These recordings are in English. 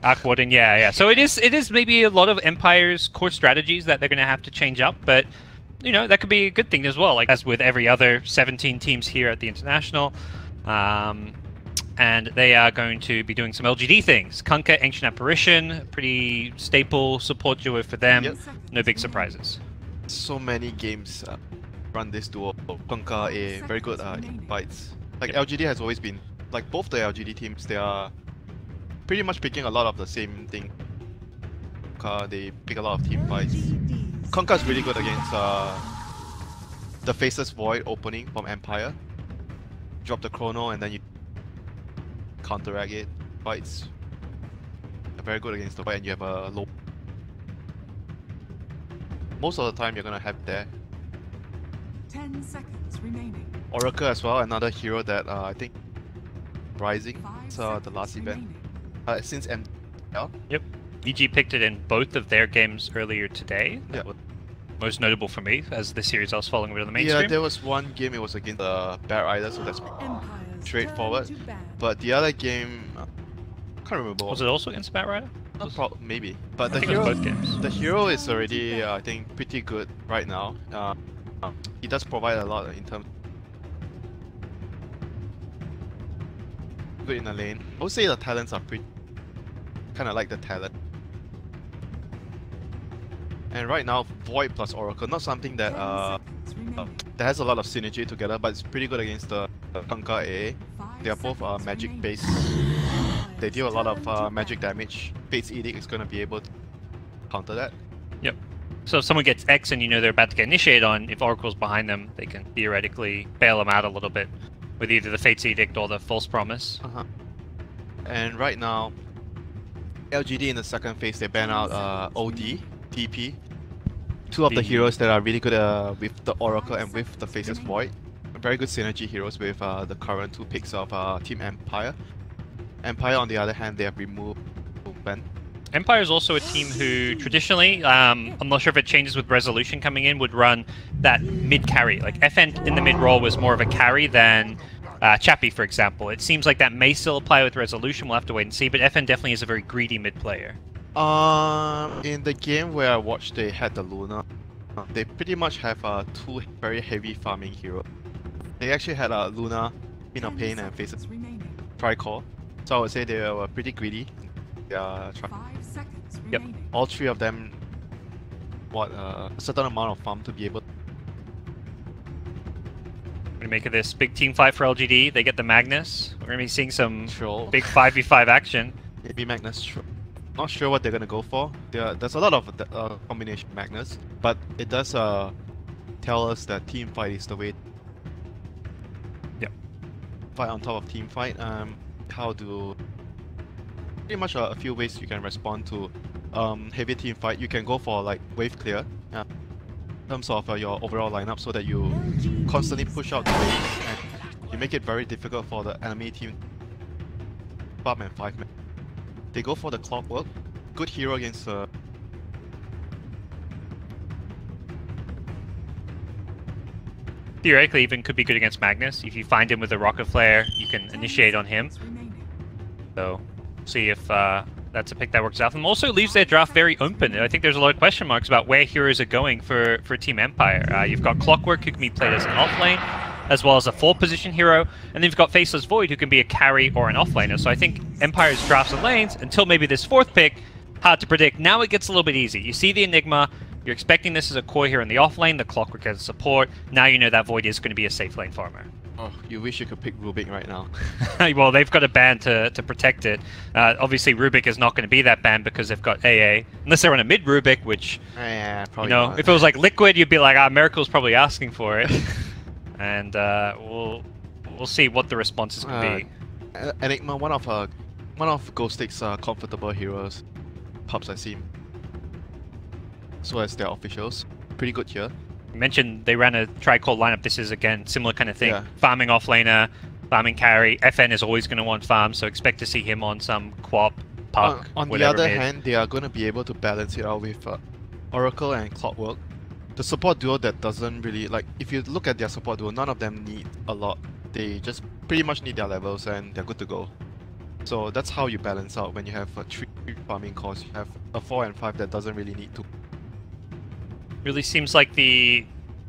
Arc Warden, yeah. So it is maybe a lot of Empire's core strategies that they're going to have to change up, but you know, that could be a good thing as well, like as with every other 17 teams here at the International. And they are going to be doing some LGD things. Kunkka, Ancient Apparition, pretty staple support duo for them. Yep. No big surprises. So many games run this duo. Kunkka, a very good in fights. Like LGD has always been, like both the LGD teams, they are pretty much picking a lot of the same thing. Kunkka, they pick a lot of team fights. Kunkka is really good against the Faceless Void opening from Empire. Drop the Chrono and then you counteract it. Fights very good against the Void and you have a low. Most of the time you're gonna have there. 10 seconds remaining. Oracle as well, another hero that I think Rising, the last event. Since ML. Yep. EG picked it in both of their games earlier today. That was most notable for me, as the series I was following a bit on the mainstream. Yeah, there was one game, it was against the Bear Rider, so that's straightforward. But the other game, I can't remember. Was it also against Bat Rider? Maybe. But I think it was both games. The hero is already, I think, pretty good right now. He does provide a lot in terms. Good in the lane. I would say the talents are pretty. Kind of like the talent. And right now, Void plus Oracle, not something that that has a lot of synergy together, but it's pretty good against the Kunkka AA. They are both magic based. They deal a lot of magic damage. Fate's Edict is going to be able to counter that. Yep. So if someone gets X and you know they're about to get initiated on, if Oracle's behind them, they can theoretically bail them out a little bit with either the Fate's Edict or the False Promise. And right now, LGD in the second phase, they ban out OD, TP. Two of the heroes that are really good with the Oracle and with the Faceless Void. Very good synergy heroes with the current two picks of Team Empire. Empire, on the other hand, they have removed Ben. Empire is also a team who traditionally, I'm not sure if it changes with Resolution coming in, would run that mid carry. Like FN in the mid role was more of a carry than Chappie, for example. It seems like that may still apply with Resolution, we'll have to wait and see, but FN definitely is a very greedy mid player. In the game where I watched, they had the Luna. They pretty much have two very heavy farming heroes. They actually had Luna, Queen of Pain, and Faceless Tricore. So I would say they were pretty greedy. Yep. All three of them want a certain amount of farm to be able to. We're gonna make it this big team fight for LGD. They get the Magnus. We're gonna be seeing some Troll. big 5v5 action. Maybe Magnus. Not sure what they're gonna go for. There's a lot of combination Magnus, but it does tell us that team fight is the way. Yep. Fight on top of team fight. How do pretty much a few ways you can respond to heavy team fight. You can go for like wave clear in terms of your overall lineup, so that you constantly push out the waves and you make it very difficult for the enemy team. 5 and 5 men. They go for the Clockwork. Good hero against Theoretically, even could be good against Magnus. If you find him with a Rocket Flare, you can initiate on him. So, see if that's a pick that works out. And also leaves their draft very open. I think there's a lot of question marks about where heroes are going for Team Empire. You've got Clockwork, who can be played as an off-lane, as well as a 4th-position hero, and then you've got Faceless Void, who can be a carry or an off-laner. So I think Empire's drafts and lanes, until maybe this 4th pick, hard to predict. Now it gets a little bit easy. You see the Enigma, you're expecting this as a core hero in the off-lane, the Clockwork as a support. Now you know that Void is going to be a safe lane farmer. Oh, you wish you could pick Rubik right now. Well, they've got a ban to protect it. Obviously, Rubik is not going to be that ban because they've got AA. Unless they're on a mid Rubik, which, probably you know, not. if it was like Liquid, you'd be like, Miracle's probably asking for it. And we'll see what the response is going to be. Enigma, one of Ghost Stick's comfortable heroes. Pubs I see. So as their officials. Pretty good here. You mentioned they ran a tri-core lineup. This is, again, similar kind of thing. Yeah. Farming offlaner, farming carry. FN is always going to want farm, so expect to see him on some Quap, Puck, on the whatever other mid. hand, they are going to be able to balance it out with Oracle and Clockwork. The support duo that doesn't really, like, if you look at their support duo, none of them need a lot. They just pretty much need their levels and they're good to go. So that's how you balance out when you have a 3 farming cost. You have a 4 and 5 that doesn't really need to. Really seems like the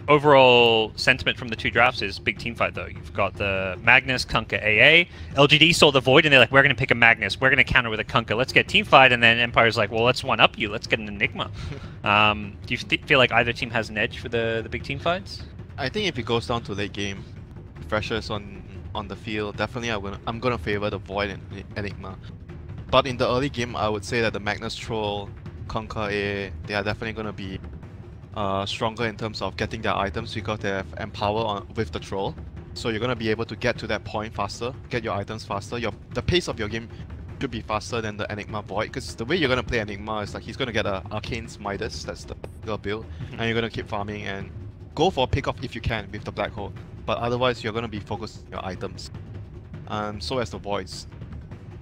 overall sentiment from the two drafts is big team fight though. You've got the Magnus, Kunkka, AA. LGD saw the Void and they're like, we're going to pick a Magnus, we're going to counter with a Kunkka, let's get team fight, and then Empire's like, well, let's one-up you, let's get an Enigma. Do you feel like either team has an edge for the big team fights? I think if it goes down to late game, refreshers on the field, definitely I'm gonna favor the Void and Enigma. But in the early game, I would say that the Magnus Troll, Kunkka, AA, they are definitely gonna be stronger in terms of getting their items because they have Empower with the Troll. So you're gonna be able to get to that point faster, get your items faster. The pace of your game should be faster than the Enigma Void, because the way you're gonna play Enigma is like he's gonna get a Arcane's Midas, that's the build, and you're gonna keep farming and go for a pick-off if you can with the Black Hole. But otherwise, you're gonna be focused on your items. So as the Voids.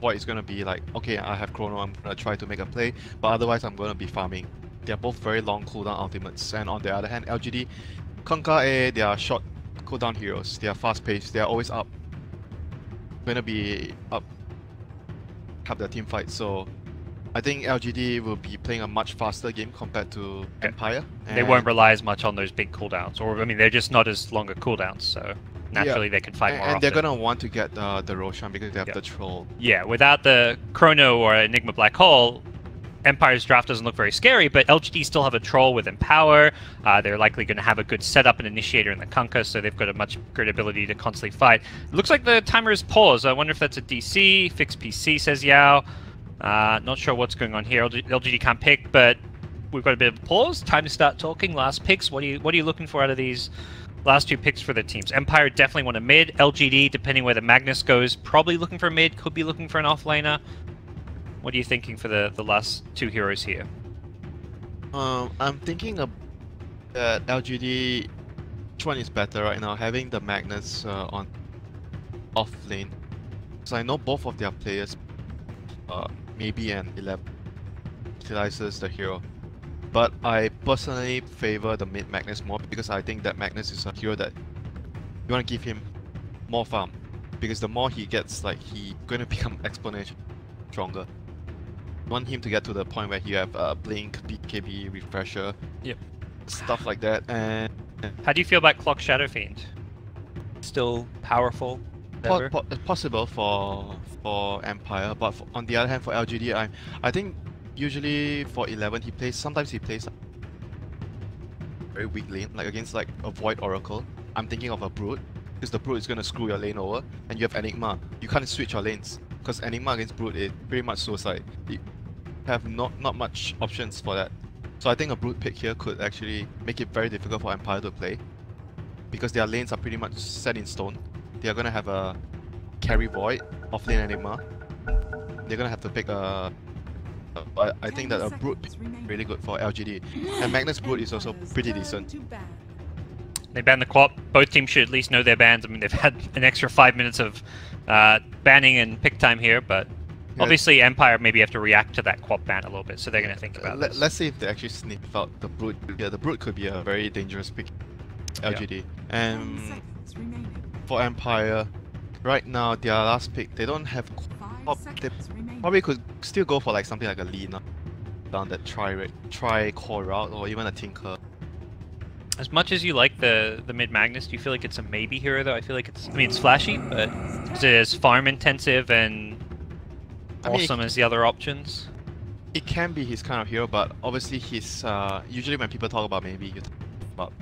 Void is gonna be like, okay, I have Chrono, I'm gonna try to make a play, but otherwise I'm gonna be farming. They're both very long cooldown ultimates, and on the other hand, LGD, Kunkka, AA, they are short cooldown heroes. They are fast-paced. They are always up. Gonna be up their team fight. So I think LGD will be playing a much faster game compared to Empire. They won't rely as much on those big cooldowns, or I mean, they're just not as longer cooldowns. So naturally, they can fight more often. And they're gonna want to get the Roshan because they have the Troll. Yeah, without the Chrono or Enigma Black Hole, Empire's draft doesn't look very scary, but LGD still have a Troll with Empower. They're likely going to have a good setup and initiator in the Kunkka, so they've got a much greater ability to constantly fight. It looks like the timer is paused. I wonder if that's a DC. Fixed PC, says Yao. Not sure what's going on here. LGD can't pick, but we've got a bit of a pause. Time to start talking. Last picks. What are you looking for out of these last two picks for the teams? Empire definitely want a mid. LGD, depending where the Magnus goes, probably looking for a mid. Could be looking for an offlaner. What are you thinking for the last two heroes here? I'm thinking that LGD, which one is better right now? Having the Magnus on off lane. So I know both of their players, maybe an 11 utilizes the hero. But I personally favor the mid Magnus more because I think that Magnus is a hero that you want to give him more farm. Because the more he gets, like, he's going to become exponentially stronger. Want him to get to the point where you have Blink, BKB, Refresher, stuff like that. And how do you feel about Clock Shadow Fiend? Still powerful? Possible for Empire, but on the other hand, for LGD, I think usually for 11 sometimes he plays very weak lane, like against like a Void Oracle. I'm thinking of a Brood, because the Brood is gonna screw your lane over, and you have Enigma. You can't switch your lanes. Because Enigma against Brood is pretty much suicide. You have not much options for that. So I think a Brood pick here could actually make it very difficult for Empire to play. Because their lanes are pretty much set in stone. They are going to have a carry Void, offlane Enigma. They're going to have to pick a... I think that a Brood pick is really good for LGD. And Magnus Brood is also pretty decent. They banned the co-op. Both teams should at least know their bans. I mean, they've had an extra 5 minutes of banning and pick time here, but obviously Empire maybe have to react to that co-op ban a little bit, so they're going to think about this. Let's see if they actually sniff out the Brood. Yeah, the Brood could be a very dangerous pick, LGD. And for Empire, right now, their last pick, they don't have co-op. They probably could still go for like something like a Lina down that tri-core route, or even a Tinker. As much as you like the mid Magnus, do you feel like it's a maybe hero though? I feel like it's flashy, but is it as farm intensive and awesome as the other options? It can be his kind of hero, but obviously he's usually when people talk about maybe, you talk about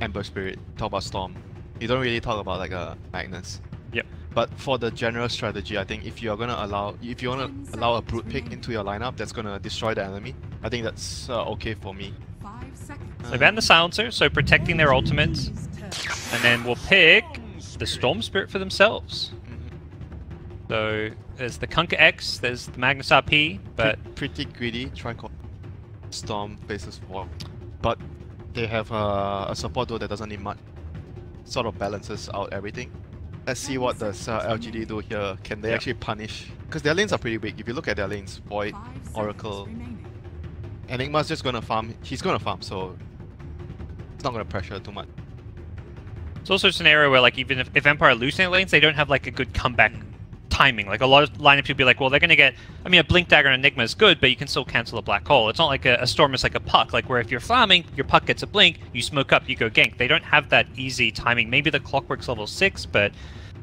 Ember Spirit, talk about Storm. You don't really talk about like a Magnus. Yep. But for the general strategy, I think if you want to allow a Brood pick into your lineup that's gonna destroy the enemy, I think that's okay for me. They banned the Silencer, so protecting their ultimates, and then we'll pick the Storm Spirit for themselves. So there's the Kunkka X, there's the Magnus RP, but pretty greedy. Try Storm faces 4, but they have a support duo that doesn't need much. Sort of balances out everything. Let's see what does LGD do here. Can they actually punish? Because their lanes are pretty weak. If you look at their lanes, Void, Oracle, Enigma's just gonna farm. He's gonna farm, so it's not gonna pressure too much. It's also a scenario where, like, even if Empire lose their lanes, they don't have like a good comeback timing. Like a lot of lineups would be like, well, they're going to get, I mean, a Blink Dagger and Enigma is good, but you can still cancel a Black Hole. It's not like a Storm is like a Puck, like where if you're farming, your Puck gets a Blink, you smoke up, you go gank. They don't have that easy timing. Maybe the Clockwork's level 6, but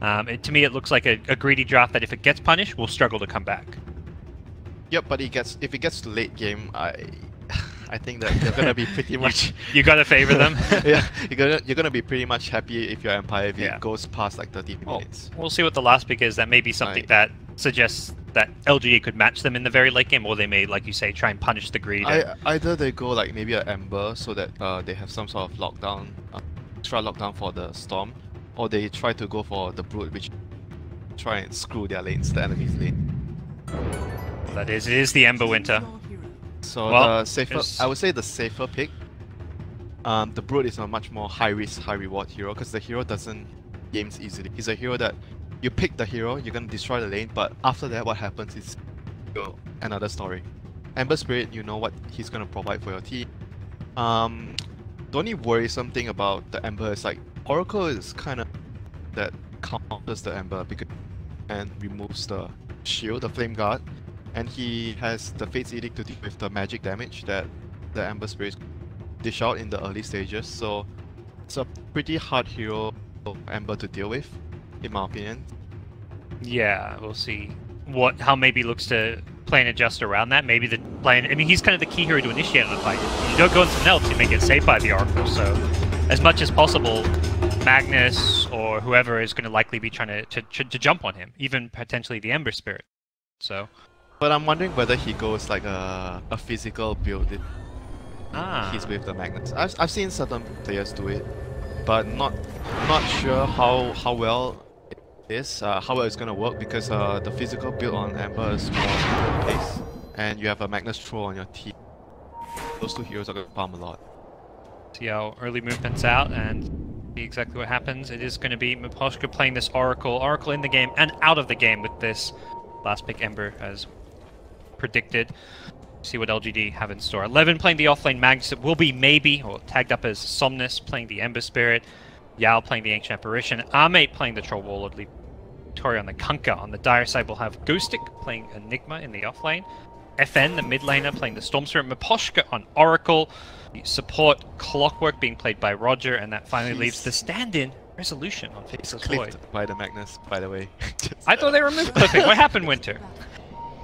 to me it looks like a greedy draft that if it gets punished, will struggle to come back. Yep, but if it gets to late game, I think that they're gonna be pretty much. You gotta favor them. Yeah, you're gonna be pretty much happy if your Empire if it goes past like 30 minutes. We'll see what the last pick is. That may be something that suggests that LGD could match them in the very late game, or they may, like you say, try and punish the greed. Either they go like maybe an Ember so that they have some sort of lockdown, extra lockdown for the Storm, or they try to go for the Brood, which try and screw their lanes, the enemy's lane. That is, it is the Ember Winter. So the safer, I would say the safer pick. The Brood is a much more high risk, high reward hero because the hero doesn't games easily. He's a hero that you pick the hero, you're gonna destroy the lane, but after that, what happens is another story. Ember Spirit, you know what he's gonna provide for your team. The only worrisome thing about the Ember is like Oracle is kind of that counters the Ember and removes the shield, the Flame Guard. And he has the Fate's Edict to deal with the magic damage that the Ember Spirit dish out in the early stages. So it's a pretty hard hero Ember to deal with, in my opinion. Yeah, we'll see how maybe looks to play and adjust around that. Maybe the plan. I mean, he's kind of the key hero to initiate on the fight. You don't go on something else, you may get saved by the Oracle. So as much as possible, Magnus or whoever is going to likely be trying to jump on him, even potentially the Ember Spirit. So. But I'm wondering whether he goes like a physical build. He's with the Magnets. I've seen certain players do it, but not sure how well it is, how well it's gonna work because the physical build on Ember is more pace, and you have a Magnus Troll on your team. Those two heroes are gonna farm a lot. See how early movement's out and see exactly what happens. It is going to be Miposhka playing this Oracle in the game and out of the game with this last pick Ember as predicted. See what LGD have in store. 11 playing the offlane Magnus. It will be maybe, or tagged up as Somnus playing the Ember Spirit. Yao playing the Ancient Apparition. Armate playing the Troll Warlord. Victoria on the Kunkka. On the dire side, we'll have Ghostic playing Enigma in the offlane. FN, the mid laner, playing the Storm Spirit. Miposhka on Oracle. The support Clockwork being played by Roger. And that finally leaves the stand-in Resolution on Faceless Void. By the Magnus, by the way. I thought they removed Clipping. What happened, Winter?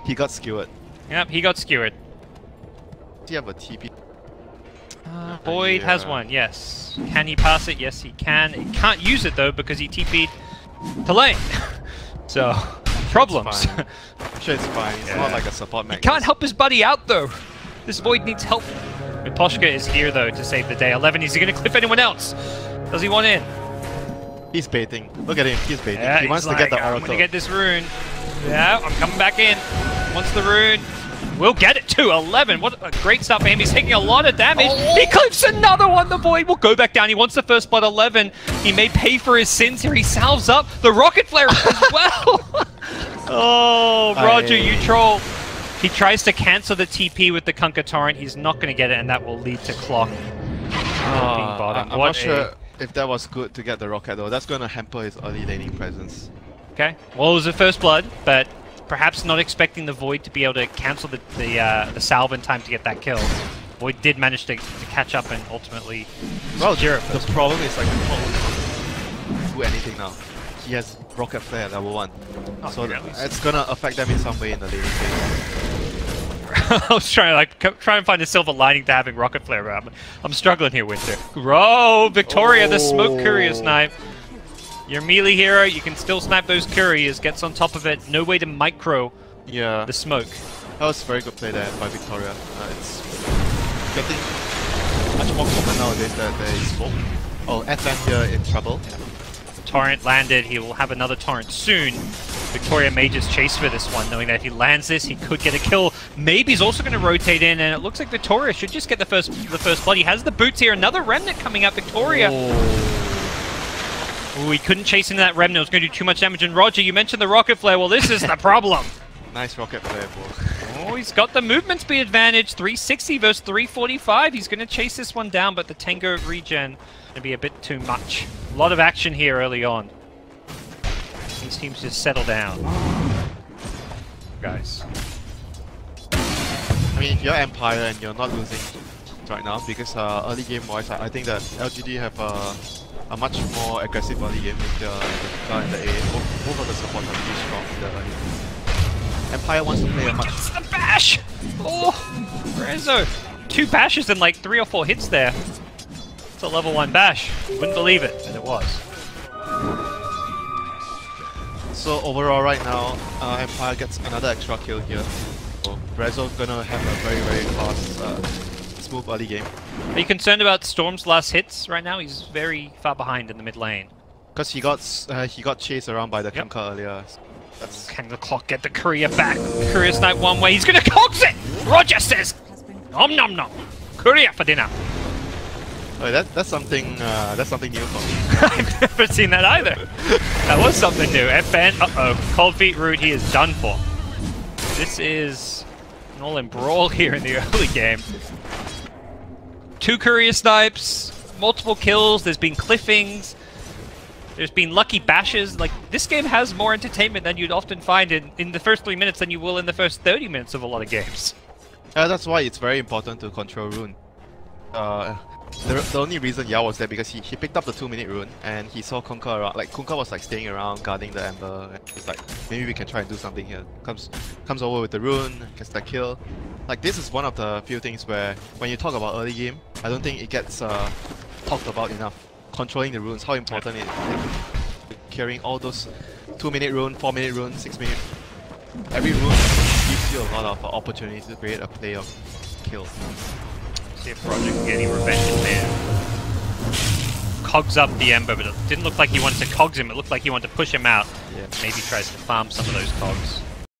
He got skewered. Yep, he got skewered. Does he have a TP? Void has one, yes. Can he pass it? Yes, he can. He can't use it though because he TP'd to lane. So, problems. I'm sure it's fine. It's not like a support Magnus. He can't help his buddy out though. This Void needs help. Miposhka is here though to save the day. 11, is he going to clip anyone else? Does he want in? He's baiting. Look at him, he's baiting. Yeah, he wants like, to get the Oracle. I'm going to get this rune. Yeah, I'm coming back in. Wants the rune. We'll get it too. 11. What a great start for him. He's taking a lot of damage. He clips another one. The Void will go back down. He wants the first blood. 11. He may pay for his sins here. He salves up the Rocket Flare as well. Oh, Roger, you troll. He tries to cancel the TP with the Kunkka Torrent. He's not going to get it, and that will lead to Clock being bottom. I'm not sure if that was good to get the Rocket though. That's going to hamper his early laning presence. Okay. Well, it was the first blood, but perhaps not expecting the Void to be able to cancel the salve in time to get that kill. Void did manage to catch up and ultimately secure it. The problem is like he can't do anything now. He has Rocket Flare level 1. So it's gonna affect them in some way in the laning phase. I was trying to find a silver lining to having Rocket Flare around. I'm struggling here, Winter. Oh, Victoria, the smoke courier snipe. Your melee hero, you can still snipe those couriers, gets on top of it, no way to micro the smoke. That was a very good play there by Victoria. It's getting much more common nowadays that there is smoke. Oh, FN here in trouble. Torrent landed, he will have another Torrent soon. Victoria may just chase for this one, knowing that if he lands this, he could get a kill. Maybe he's also going to rotate in, and it looks like Victoria should just get the first blood. He has the boots here, another Remnant coming out, Victoria. Oh, he couldn't chase into that Remnant, it was going to do too much damage. And Roger, you mentioned the Rocket Flare, well this is the problem. Nice Rocket Flare, boy. Oh, he's got the movement speed advantage, 360 versus 345. He's going to chase this one down, but the Tango regen going to be a bit too much. A lot of action here early on. These teams just settle down. guys. I mean, if you're Empire and you're not losing right now, because early game wise, I think that LGD have a much more aggressive early game with the Kunkka and the A. Both of the supports are really strong in the early game. Empire wants to play a much... Gets the bash! Oh! Renzo! 2 bashes and like 3 or 4 hits there. It's a level 1 bash. You wouldn't believe it, and it was. So overall right now, Empire gets another extra kill here. So Rezo gonna have a very, very fast, smooth early game. Are you concerned about Storm's last hits right now? He's very far behind in the mid lane. Because he got chased around by the Kunkka earlier. That's... Can the clock get the courier back? Courier snipe one way, he's gonna cogs it! Roger says, nom nom nom. Courier for dinner. Oh, that's something new for me. I've never seen that either. That was something new. FN, Cold Feet Root, he is done for. This is an all-in brawl here in the early game. 2 courier snipes, multiple kills, there's been cliffings, there's been lucky bashes. Like, this game has more entertainment than you'd often find in the first 3 minutes than you will in the first 30 minutes of a lot of games. That's why it's very important to control rune. The only reason Yao was there because he picked up the 2-minute rune and he saw Kunkka around. Like, Kunkka was like staying around guarding the Ember, and he's like, maybe we can try and do something here. Comes over with the rune, gets that kill. Like, this is one of the few things where when you talk about early game, I don't think it gets talked about enough. Controlling the runes, how important it is. Carrying all those 2-minute rune, 4-minute rune, 6-minute. Every rune gives you a lot of opportunities to create a play of kills. See if Roger can get any revenge in there. Cogs up the Ember, but it didn't look like he wanted to cogs him, it looked like he wanted to push him out. Yeah. Maybe tries to farm some of those cogs.